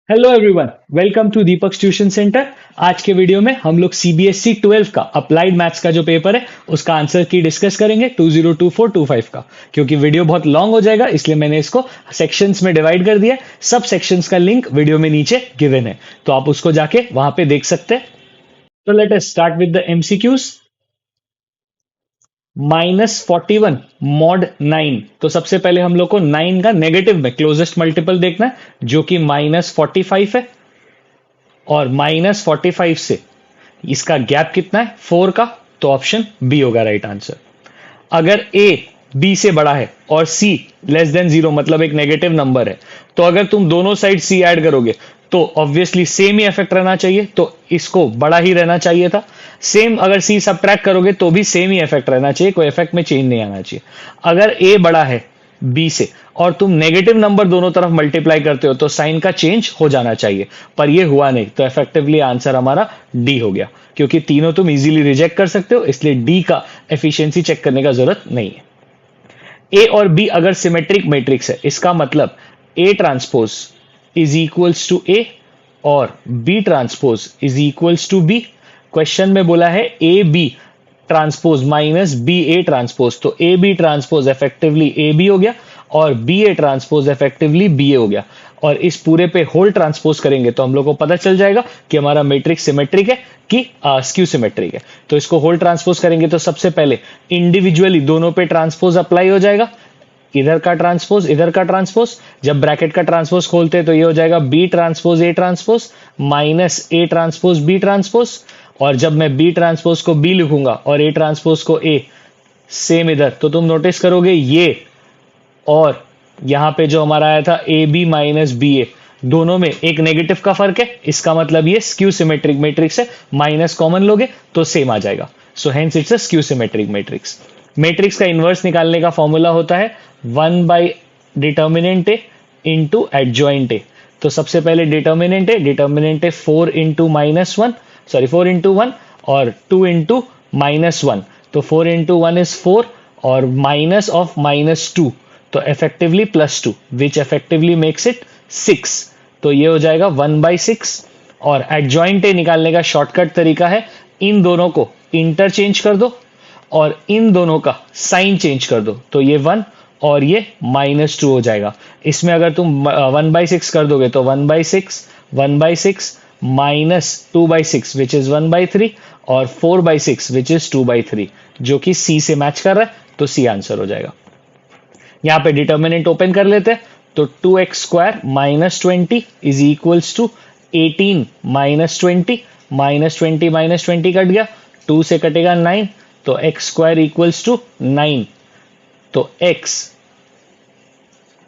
Hello everyone, welcome to Deepak tuition centre. आज के video में हम लोग सीबीएसई 12 का अप्लाइड मैथ्स का जो पेपर है उसका आंसर की डिस्कस करेंगे 2024-25 का। क्योंकि वीडियो बहुत लॉन्ग हो जाएगा इसलिए मैंने इसको सेक्शंस में डिवाइड कर दिया है। सब सेक्शंस का लिंक वीडियो में नीचे गिवन है, तो आप उसको जाके वहां पे देख सकते हैं। तो let us start with the MCQs. -41 mod 9। तो सबसे पहले हम लोग को 9 का नेगेटिव में क्लोजेस्ट मल्टीपल देखना है जो कि -45 है। और -45 से इसका गैप कितना है 4 का, तो ऑप्शन बी होगा राइट आंसर। अगर ए बी से बड़ा है और सी लेस देन 0 मतलब एक नेगेटिव नंबर है, तो अगर तुम दोनों साइड सी ऐड करोगे तो ऑब्वियसली सेम ही इफेक्ट रहना चाहिए, तो इसको बड़ा ही रहना चाहिए था। सेम अगर सी सबट्रैक्ट करोगे तो भी सेम ही इफेक्ट रहना चाहिए, कोई इफेक्ट में चेंज नहीं आना चाहिए। अगर ए बड़ा है बी से और तुम नेगेटिव नंबर दोनों तरफ मल्टीप्लाई करते हो तो साइन का चेंज हो जाना चाहिए, पर ये हुआ नहीं, तो इफेक्टिवली आंसर हमारा डी हो गया। क्योंकि तीनों तुम इजीली रिजेक्ट कर सकते हो, इसलिए डी का एफिशिएंसी चेक करने का जरूरत नहीं है। ए और बी अगर सिमेट्रिक मैट्रिक्स है, इसका मतलब A transpose is equals to A और B transpose is equals to B. Question में बोला है A B transpose minus B A transpose, तो A B transpose effectively A B हो गया और B A transpose effectively B A हो गया। और इस पूरे पे होल ट्रांसपोज करेंगे तो हम लोग को पता चल जाएगा कि हमारा मैट्रिक्स सिमेट्रिक है कि स्क्यू सिमेट्रिक है। तो इसको होल ट्रांसपोज करेंगे तो सबसे पहले इंडिविजुअली दोनों पे ट्रांसपोज अप्लाई हो जाएगा। इधर का ट्रांसपोज इधर का ट्रांसपोज, जब ब्रैकेट का ट्रांसपोज खोलते हैं तो ये हो जाएगा B transpose A transpose minus A transpose B transpose. और जब मैं बी ट्रांसपोज को बी लिखूंगा और ए ट्रांसपोज को ए, सेम इधर, तो तुम नोटिस करोगे ये और यहां पे जो हमारा आया था ए बी माइनस बी ए, दोनों में एक नेगेटिव का फर्क है, इसका मतलब ये स्क्यू सिमेट्रिक मैट्रिक्स है। माइनस कॉमन लोगे तो सेम आ जाएगा, so hence it's a skew symmetric matrix. Matrix का इनवर्स निकालने का फॉर्मूला होता है 1 by determinant A into adjoint A. तो सबसे पहले डिटर्मिनेंट है 4 इंटू -1, सॉरी 4 इंटू 1 और 2 इंटू -1। तो 4 इंटू 1 इज 4 और माइनस ऑफ -2, तो effectively +2 which effectively makes it 6। तो ये हो जाएगा 1/6। और एडजॉइंट ए निकालने का शॉर्टकट तरीका है इन दोनों को इंटरचेंज कर दो और इन दोनों का साइन चेंज कर दो, तो ये 1 और ये -2 हो जाएगा। इसमें अगर तुम 1/6 कर दोगे तो 1/6 माइनस 2/6 विच इज 1/3 और 4/6 विच इज 2/3, जो कि सी से मैच कर रहा है, तो सी आंसर हो जाएगा। यहां पे डिटर्मिनेंट ओपन कर लेते हैं, तो 2x² minus 20 is equals to 18 -20 -20 cut गया, 2 से कटेगा 9, तो x² इक्वल्स टू 9, तो x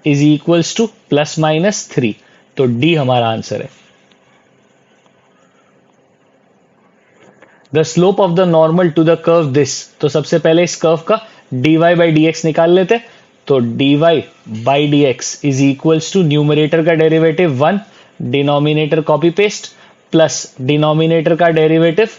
इज इक्वल्स टू +-3, तो डी हमारा आंसर है। The slope of the normal to the curve this, तो सबसे पहले इस कर्व का dy बाई डी एक्स निकाल लेते, तो dy by D X is equals to numerator का derivative 1, denominator copy paste, plus denominator का डेरिवेटिव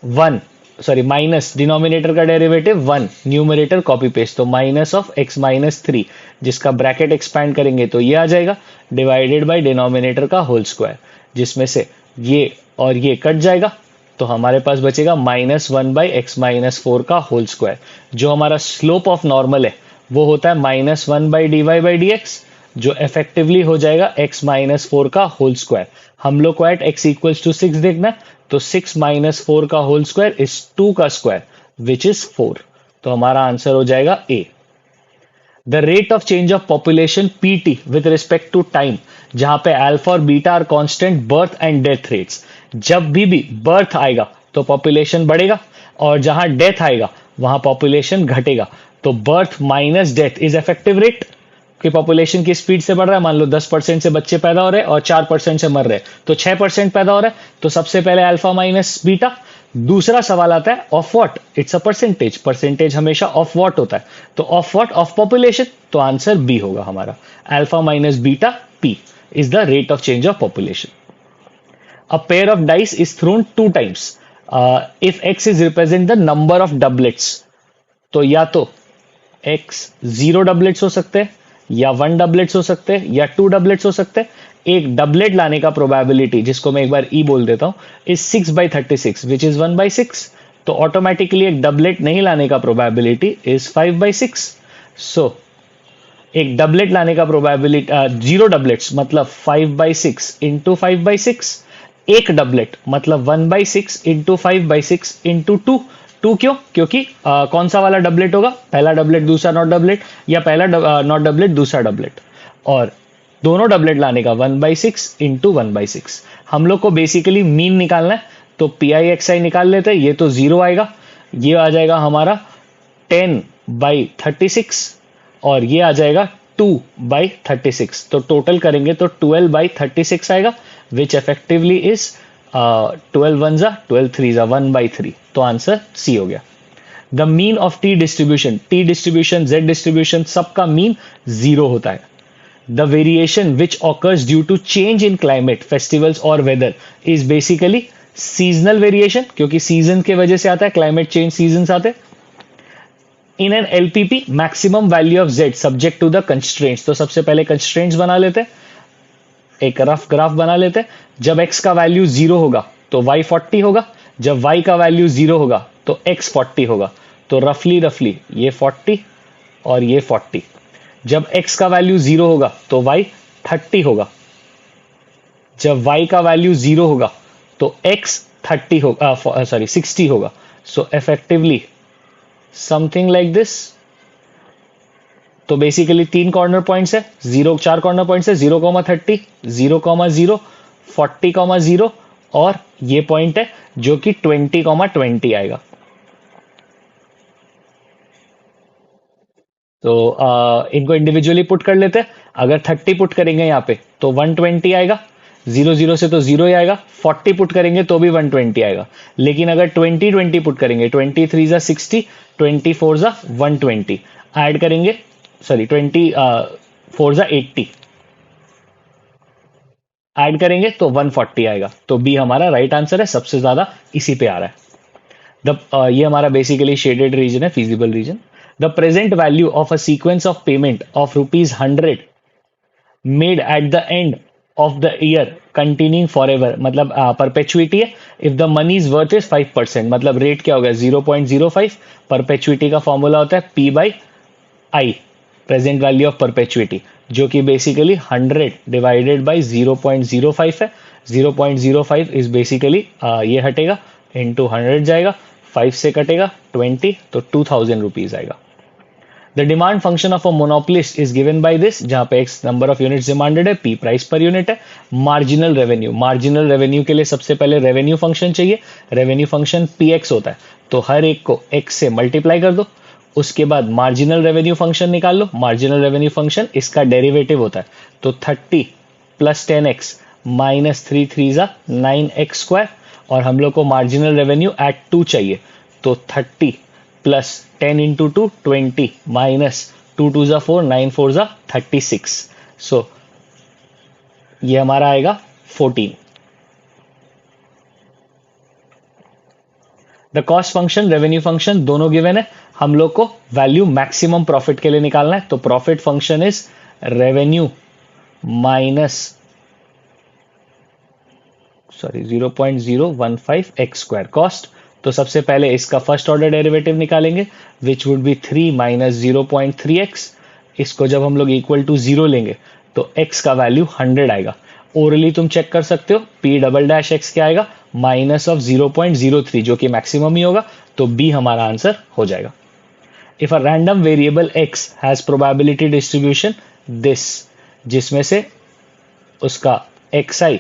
1, सॉरी माइनस डिनोमिनेटर का डेरिवेटिव 1, न्यूमरेटर कॉपी पेस्ट, तो माइनस ऑफ x -3, जिसका ब्रैकेट एक्सपैंड करेंगे तो ये आ जाएगा डिवाइडेड बाय डिनोमिनेटर का होल स्क्वायर, जिसमें से ये और ये कट जाएगा, तो हमारे पास बचेगा -1/x -4 का होल स्क्वायर। जो हमारा स्लोप ऑफ नॉर्मल है वो होता है -1/dy/dx, जो इफेक्टिवली हो जाएगा x -4 का होल स्क्वायर। हम लोग को एट x इक्वल्स टू 6 देखना है, तो 6 -4 का होल स्क्वायर इज 2 का स्क्वायर विच इज 4, तो हमारा आंसर हो जाएगा A. The rate of change of population PT with respect to time, जहां पे अल्फा और beta are constant birth and death rates. जब भी बर्थ आएगा तो पॉपुलेशन बढ़ेगा और जहां डेथ आएगा वहां पॉपुलेशन घटेगा। तो birth minus death is effective rate कि पॉपुलेशन की स्पीड से बढ़ रहा है। मान लो 10% से बच्चे पैदा हो रहे हैं और 4% से मर रहे हैं, तो 6% पैदा हो रहा है, तो सबसे पहले अल्फा माइनस बीटा। दूसरा सवाल आता है of what, it's a percentage, percentage हमेशा ऑफ व्हाट होता है, तो ऑफ व्हाट, ऑफ पॉपुलेशन, तो आंसर बी होगा हमारा। Alpha minus beta P is the rate of change of population. A pair of dice is thrown 2 times. If x is represent the number of doublets, तो या तो x 0 doublets हो सकते हैं या 1 डबलेट्स हो सकते हैं या 2 डबलेट्स हो सकते हैं। एक डबलेट लाने का प्रोबेबिलिटी, जिसको मैं एक बार ई बोल देता हूं, इज 6/36 विच इज 1/6। तो ऑटोमेटिकली एक डबलेट नहीं लाने का प्रोबेबिलिटी इज 5/6। सो एक डबलेट लाने का प्रोबेबिलिटी 0 डबलेट्स मतलब 5/6 इंटू 5/6। एक डबलेट मतलब 1/6 इंटू 5/6 इंटू 2। 2 क्यों? क्योंकि कौन सा वाला डबलेट होगा, पहला डबलेट दूसरा नॉट डबलेट, या पहला नॉट डबलेट दूसरा डबलेट। और दोनों डबलेट लाने का 1/6 इंटू 1/6। हम लोग को बेसिकली मीन निकालना है, तो PIXI निकाल लेते हैं। ये तो 0 आएगा, ये आ जाएगा हमारा 10/36 और ये आ जाएगा 2/36। तो टोटल करेंगे तो 12/36 आएगा, विच इफेक्टिवली इज 12 1 जा 12 3 जा 1/3। तो आंसर सी हो गया। The mean of T distribution, T distribution, Z distribution, सबका मीन 0 होता है। The variation which occurs due to change in climate, festivals और weather is basically seasonal variation, क्योंकि सीजन के वजह से आता है, क्लाइमेट चेंज सीजन आते हैं। In an LPP maximum value of Z subject to the constraints. तो सबसे पहले कंस्ट्रेंट्स बना लेते हैं, एक रफ ग्राफ बना लेते हैं। जब x का वैल्यू 0 होगा तो y 40 होगा, जब y का वैल्यू 0 होगा तो x 40 होगा। तो रफली ये 40 और ये 40। जब x का वैल्यू 0 होगा तो y 30 होगा, जब y का वैल्यू 0 होगा तो x 30 होगा, 60 होगा। सो इफेक्टिवली समथिंग लाइक दिस। तो बेसिकली 3 कॉर्नर पॉइंट्स है, 4 कॉर्नर पॉइंट्स है, 0,30, 0,0, 40,0 और ये पॉइंट है जो कि 20,20 आएगा। तो इनको इंडिविजुअली पुट कर लेते हैं। अगर 30 पुट करेंगे यहाँ पे तो 120 आएगा, 0 से तो 0 ही आएगा। 40 पुट करेंगे तो भी 120 आएगा। लेकिन अगर 20 पुट करेंगे, 23 जा 60, 24 जा 120, ऐड करेंगे, 24 जा 80, ऐड करेंगे तो 140 आएगा। तो बी हमारा राइट आंसर है, सबसे ज्यादा इसी पे आ रहा है। ये हमारा बेसिकली शेडेड रीजन है, feasible reason. The present value of a sequence of payment of ₹100 made at the end of the year continuing for ever, मतलब परपेचुइटी है। If the money is worth is 5%, मतलब rate क्या होगा 0.05। Perpetuity का formula होता है P/I, present value of perpetuity, जो कि बेसिकली 100 डिवाइडेड बाई 0.05 है। 0.05 इज बेसिकली ये हटेगा, इंटू 100 जाएगा, 5 से कटेगा 20, तो 2000 रुपीज आएगा। The demand function of a monopolist is given by this, जहां पे x number of units demanded है, p प्राइस पर यूनिट है। मार्जिनल रेवेन्यू, मार्जिनल रेवेन्यू के लिए सबसे पहले रेवेन्यू फंक्शन चाहिए। रेवेन्यू फंक्शन px होता है, तो हर एक को x से मल्टीप्लाई कर दो। उसके बाद मार्जिनल रेवेन्यू फंक्शन निकाल लो। मार्जिनल रेवेन्यू फंक्शन इसका डेरिवेटिव होता है, तो 30 + 10x - 3 3 जा 9x²। और हम लोग को मार्जिनल रेवेन्यू एट 2 चाहिए, तो 30 + 10 × 2 20 - 2 2 जा 4 9 4 जा 36। सो ये हमारा आएगा 14। The cost function, revenue function दोनों गिवन है। हम लोग को वैल्यू मैक्सिमम प्रॉफिट के लिए निकालना है, तो profit function is revenue minus 0.015x² cost. तो सबसे पहले इसका फर्स्ट ऑर्डर डेरिवेटिव निकालेंगे, विच वुड बी 3 - 0.3x। इसको जब हम लोग इक्वल टू 0 लेंगे तो x का वैल्यू 100 आएगा। ओरली तुम चेक कर सकते हो, P'(x) क्या आएगा, -0.03, जो कि मैक्सिमम ही होगा। तो बी हमारा आंसर हो जाएगा। If a random variable x has probability distribution this, जिसमें से उसका xi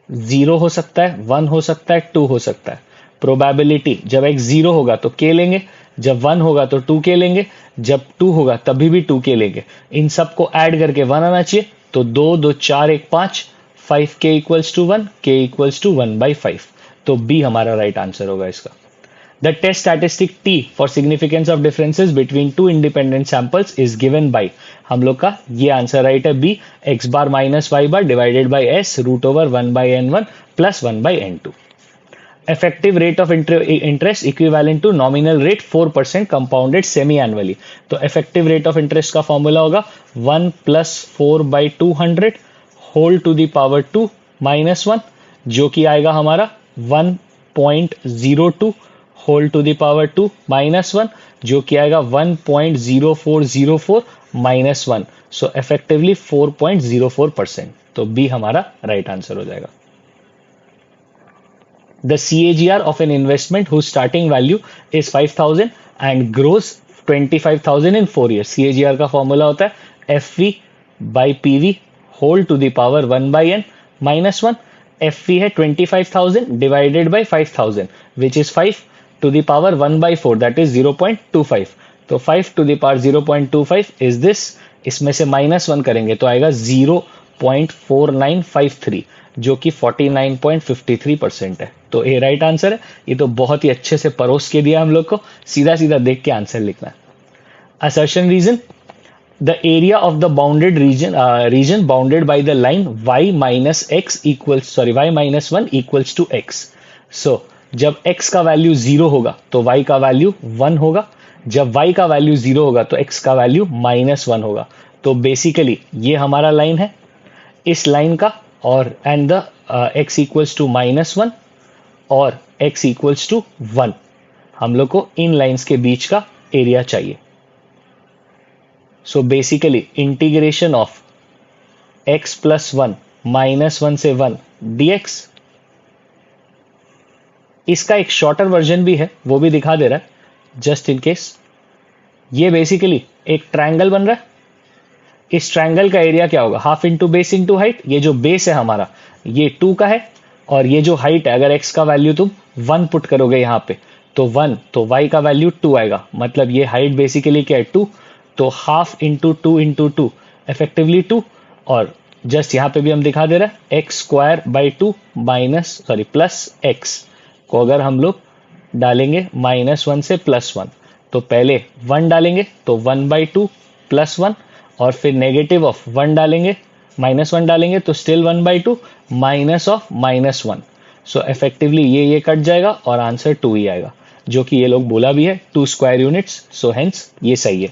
0 हो सकता है, 1 हो सकता है, 2 हो सकता है। प्रोबेबिलिटी, जब x 0 होगा तो k लेंगे, जब 1 होगा तो 2k लेंगे, जब 2 होगा तभी भी 2k लेंगे। इन सबको ऐड करके 1 आना चाहिए, तो 2 2 4 1 5, 5k = 1, k = 1/5। तो बी हमारा राइट आंसर होगा इसका। The test statistic t for significance of differences between 2 independent samples is given by, हम लोग का ये आंसर राइट है B, x bar - y bar divided by s √1/n1 + 1/n2। effective rate of interest equivalent to nominal rate 4% compounded semi annually. तो effective rate of interest का formula होगा 1 plus 4 by 200 whole to the power 2 minus 1, जो कि आएगा हमारा 1.02 whole to the power 2 minus 1, जो कि आएगा 1.0404 minus 1. So effectively 4.04%. तो B हमारा राइट आंसर हो जाएगा. The CAGR of an investment whose starting value is 5,000 and grows 25,000 in 4 years. CAGR का फॉर्मूला होता है FV by PV whole to the power 1 by n minus 1. FV है 25,000 divided by 5,000 which is 5 to the power 1 by 4 that is 0.25. तो 5 to the power 0.25 is this. इसमें से -1 करेंगे तो आएगा 0.4953 जो कि 49.53% है. तो ए राइट आंसर है. ये तो बहुत ही अच्छे से परोस के दिया हम लोग को, सीधा सीधा देख के आंसर लिखना है. Assertion reason, the area of the bounded region bounded by the line y minus 1 equals to x. So जब x का वैल्यू 0 होगा तो y का वैल्यू 1 होगा, जब y का वैल्यू 0 होगा तो x का वैल्यू -1 होगा. तो बेसिकली ये हमारा लाइन है, इस लाइन का और and the x equals to -1 और x इक्वल्स टू 1. हम लोग को इन लाइंस के बीच का एरिया चाहिए. So basically integration of x plus 1 -1 से 1 dx. इसका एक शॉर्टर वर्जन भी है, वो भी दिखा दे रहा है जस्ट इन केस. ये बेसिकली एक ट्रायंगल बन रहा है. इस ट्रायंगल का एरिया क्या होगा? Half into base into height. ये जो बेस है हमारा ये 2 का है और ये जो हाइट है, अगर x का वैल्यू तुम 1 पुट करोगे यहां पे तो 1, तो y का वैल्यू 2 आएगा. मतलब ये हाइट बेसिकली क्या है? 2. तो हाफ इंटू 2 इंटू 2 इफेक्टिवली 2. और जस्ट यहां पे भी हम दिखा दे रहा है x square by 2 plus x को अगर हम लोग डालेंगे -1 से +1 तो पहले 1 डालेंगे तो 1/2 प्लस 1 और फिर नेगेटिव ऑफ 1 डालेंगे, -1 डालेंगे तो still 1/2 minus of -1. So effectively ये कट जाएगा और आंसर 2 ही आएगा, जो कि ये लोग बोला भी है 2 स्क्वायर यूनिट्स. सो हेंस ये सही है.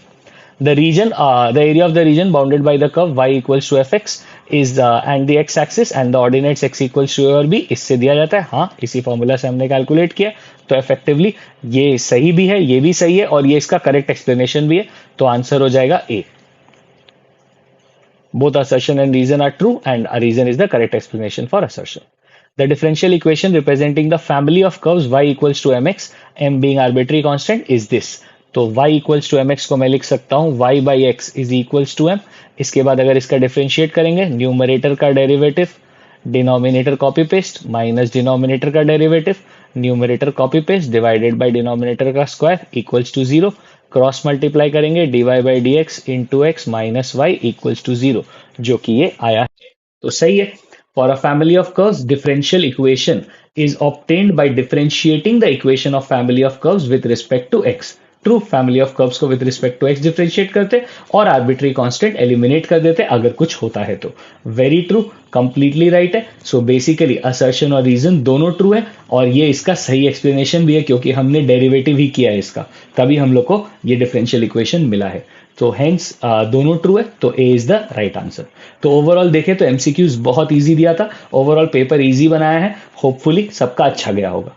The area of the region bounded by the curve y equals to fx is and the x axis and the ordinates x equals to a और b. इससे दिया जाता है. हाँ, इसी फॉर्मूला से हमने कैलकुलेट किया. तो इफेक्टिवली ये सही भी है, ये भी सही है और ये इसका करेक्ट एक्सप्लेनेशन भी है. तो आंसर हो जाएगा ए. Both assertion and reason are true and a reason is the correct explanation for assertion. The differential equation representing the family of curves y equals to mx, m being arbitrary constant is this. तो y equals to mx को मैं लिख सकता हूँ y by x is equals to m. इसके बाद अगर इसका डिफरेंशिएट करेंगे, न्यूमरेटर का derivative denominator copy paste minus denominator का derivative numerator copy paste divided by denominator का square equals to 0. Cross multiply करेंगे dy by dx into x minus y equals to 0, जो कि ये आया है. तो सही है. For a family of curves, differential equation is obtained by differentiating the equation of family of curves with respect to x. True, family of curves को with respect to X differentiate करते और आर्बिट्री कांस्टेंट एलिमिनेट कर देते अगर कुछ होता है तो. वेरी ट्रू, कंप्लीटली राइट है. सो बेसिकली असर्शन और रीजन दोनों ट्रू है और ये इसका सही एक्सप्लेनेशन भी है क्योंकि हमने डेरिवेटिव ही किया है इसका, तभी हम लोग को ये डिफरेंशियल इक्वेशन मिला है. तो हेंस दोनों ट्रू है, तो ए इज द राइट आंसर. तो ओवरऑल देखें तो एमसीक्यूज बहुत इजी दिया था, ओवरऑल पेपर इजी बनाया है. होपफुली सबका अच्छा गया होगा.